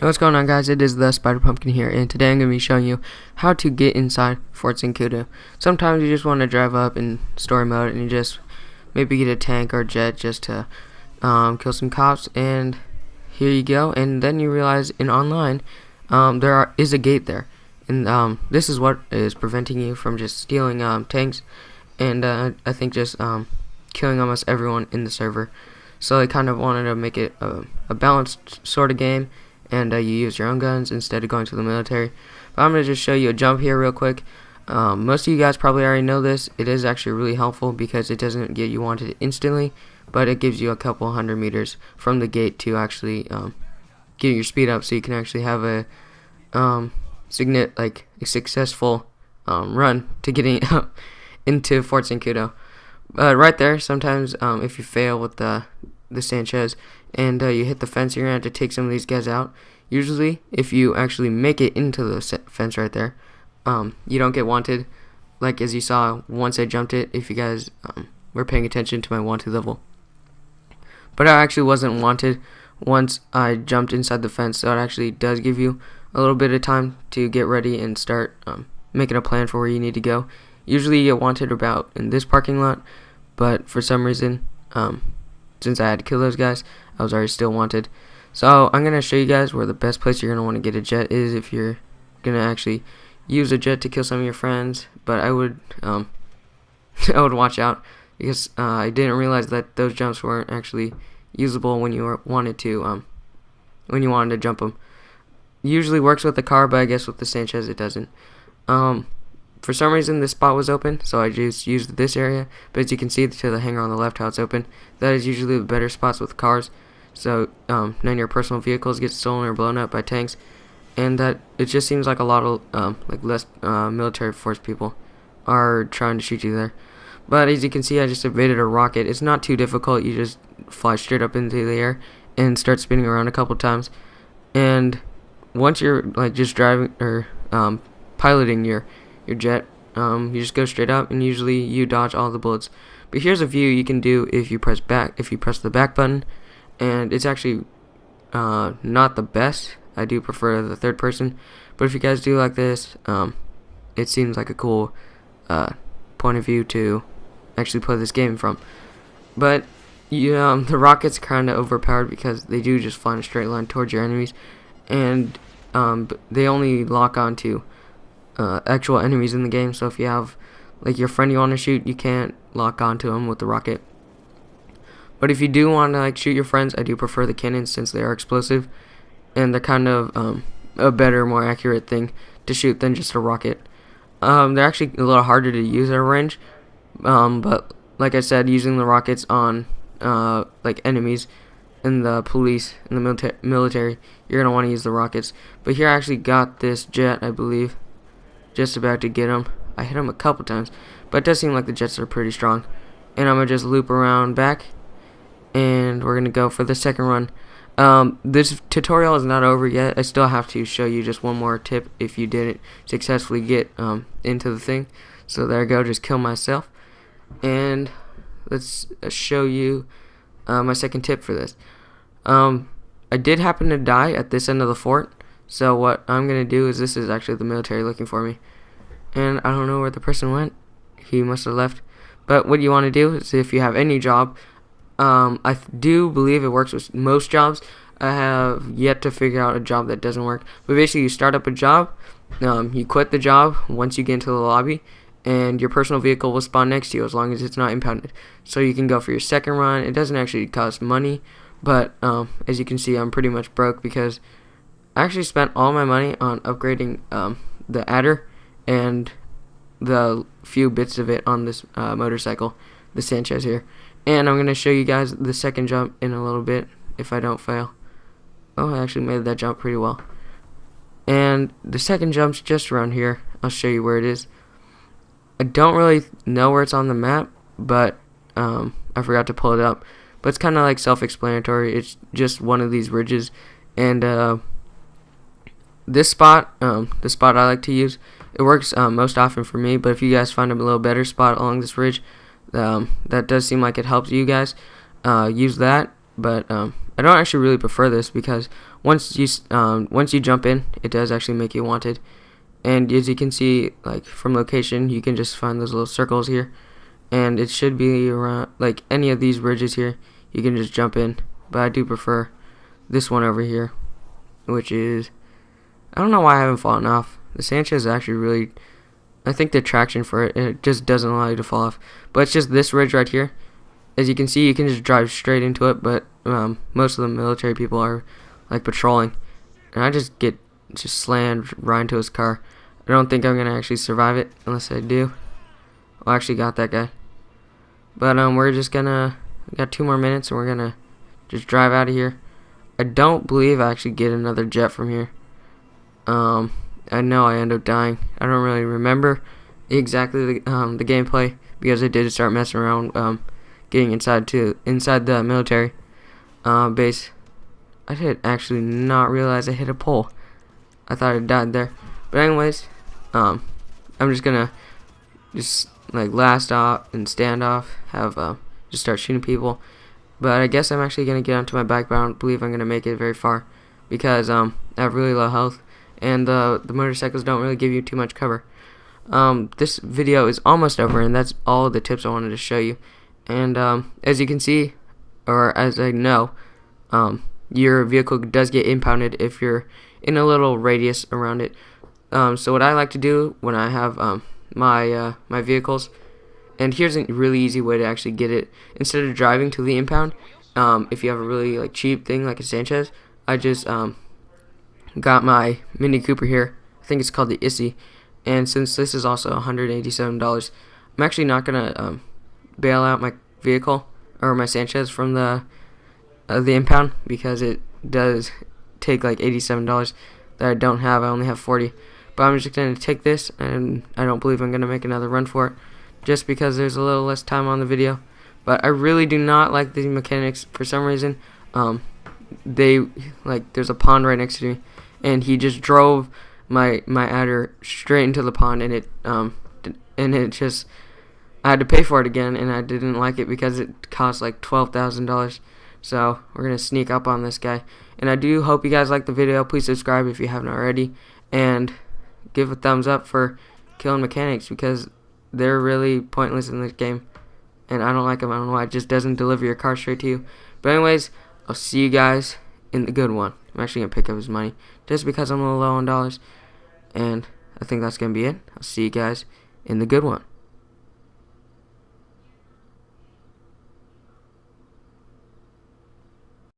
What's going on, guys? It is the Spider Pumpkin here, and today I'm going to be showing you how to get inside Fort Zancudo. Sometimes you just want to drive up in story mode and you just maybe get a tank or a jet just to kill some cops, and here you go. And then you realize in online is a gate there, and this is what is preventing you from just stealing tanks and I think just killing almost everyone in the server. So they kind of wanted to make it a balanced sort of game, and you use your own guns instead of going to the military. But I'm going to just show you a jump here real quick. Most of you guys probably already know this. It is actually really helpful because it doesn't get you wanted instantly, but it gives you a couple hundred meters from the gate to actually get your speed up, so you can actually have a successful run to getting up into Fort Zancudo. Right there, sometimes if you fail with the Sanchez and you hit the fence, you're going to have to take some of these guys out. Usually, if you actually make it into the fence right there, you don't get wanted, like as you saw once I jumped it, if you guys were paying attention to my wanted level. But I actually wasn't wanted once I jumped inside the fence, so it actually does give you a little bit of time to get ready and start making a plan for where you need to go. Usually you get wanted about in this parking lot, but for some reason, since I had to kill those guys, I was already still wanted. So I'm going to show you guys where the best place you're going to want to get a jet is if you're going to actually use a jet to kill some of your friends. But I would I would watch out, because I didn't realize that those jumps weren't actually usable when you wanted to jump them. Usually works with the car, but I guess with the Sanchez it doesn't. For some reason this spot was open, so I just used this area, but as you can see to the hangar on the left how it's open, that is usually the better spots with cars, so none of your personal vehicles get stolen or blown up by tanks, and that it just seems like a lot of less military force people are trying to shoot you there. But as you can see, I just evaded a rocket. It's not too difficult. You just fly straight up into the air and start spinning around a couple times, and once you're just driving or piloting your jet, you just go straight up, and usually you dodge all the bullets. But here's a view you can do if you press the back button, and it's actually not the best. I do prefer the third person, but if you guys do like this, it seems like a cool point of view to actually play this game from. But the rockets are kind of overpowered because they do just fly in a straight line towards your enemies, and they only lock onto actual enemies in the game. So if you have your friend you want to shoot, you can't lock onto them with the rocket. But if you do want to shoot your friends, I do prefer the cannons since they are explosive, and they're kind of a better, more accurate thing to shoot than just a rocket. They're actually a little harder to use at a range, but like I said, using the rockets on enemies and the police and the military, you're gonna want to use the rockets. But here I actually got this jet, I believe. Just about to get him. I hit him a couple times, but it does seem like the jets are pretty strong. And I'm gonna just loop around back, and we're gonna go for the second run. This tutorial is not over yet. I still have to show you just one more tip if you didn't successfully get into the thing. So there I go, just kill myself. And let's show you my second tip for this. I did happen to die at this end of the fort, so what I'm going to do is, this is actually the military looking for me, and I don't know where the person went. He must have left. But what you want to do is, if you have any job, I do believe it works with most jobs. I have yet to figure out a job that doesn't work, but basically you start up a job, you quit the job once you get into the lobby, and your personal vehicle will spawn next to you as long as it's not impounded. So you can go for your second run. It doesn't actually cost money, but as you can see, I'm pretty much broke because I actually spent all my money on upgrading the adder and the few bits of it on this motorcycle, the Sanchez here. And I'm going to show you guys the second jump in a little bit if I don't fail. Oh, I actually made that jump pretty well. And the second jump's just around here. I'll show you where it is. I don't really know where it's on the map, but I forgot to pull it up. But it's kind of self-explanatory. It's just one of these ridges, and this spot, the spot I like to use, it works most often for me. But if you guys find a little better spot along this ridge, that does seem like it helps you guys use that. But I don't actually really prefer this because once you jump in, it does actually make you wanted. And as you can see, like from location, you can just find those little circles here, and it should be around like any of these bridges here. You can just jump in, but I do prefer this one over here, which is, I don't know why I haven't fallen off. The Sanchez is actually really, I think the traction for it just doesn't allow you to fall off. But it's just this ridge right here. As you can see, you can just drive straight into it, but most of the military people are like patrolling, and I just slammed right into his car. I don't think I'm gonna actually survive it unless I do. I actually got that guy, but we're just gonna, we got 2 more minutes, and we're gonna just drive out of here. I don't believe I actually get another jet from here. I know I end up dying. I don't really remember exactly the gameplay because I did start messing around getting inside the military base. I did actually not realize I hit a pole. I thought I died there. But anyways, I'm just gonna like last off and stand off, have just start shooting people. But I guess I'm actually gonna get onto my bike, but I don't believe I'm gonna make it very far because I have really low health, and the motorcycles don't really give you too much cover. This video is almost over, and that's all the tips I wanted to show you. And as you can see, or as I know, your vehicle does get impounded if you're in a little radius around it. So what I like to do when I have my vehicles, and here's a really easy way to actually get it. Instead of driving to the impound, if you have a really like cheap thing like a Sanchez, I just got my Mini Cooper here. I think it's called the Issy, and since this is also $187, I'm actually not gonna bail out my vehicle or my Sanchez from the impound because it does take like $87 that I don't have. I only have 40. But I'm just gonna take this, and I don't believe I'm gonna make another run for it, just because there's a little less time on the video. But I really do not like these mechanics for some reason. There's a pond right next to me, and he just drove my adder straight into the pond, and it just, I had to pay for it again, and I didn't like it because it cost like $12,000. So we're gonna sneak up on this guy, and I do hope you guys like the video. Please subscribe if you haven't already, and give a thumbs up for killing mechanics because they're really pointless in this game, and I don't like them. I don't know why. It just doesn't deliver your car straight to you. But anyways, I'll see you guys in the good one. I'm actually gonna pick up his money just because I'm a little low on dollars, and I think that's gonna be it. I'll see you guys in the good one.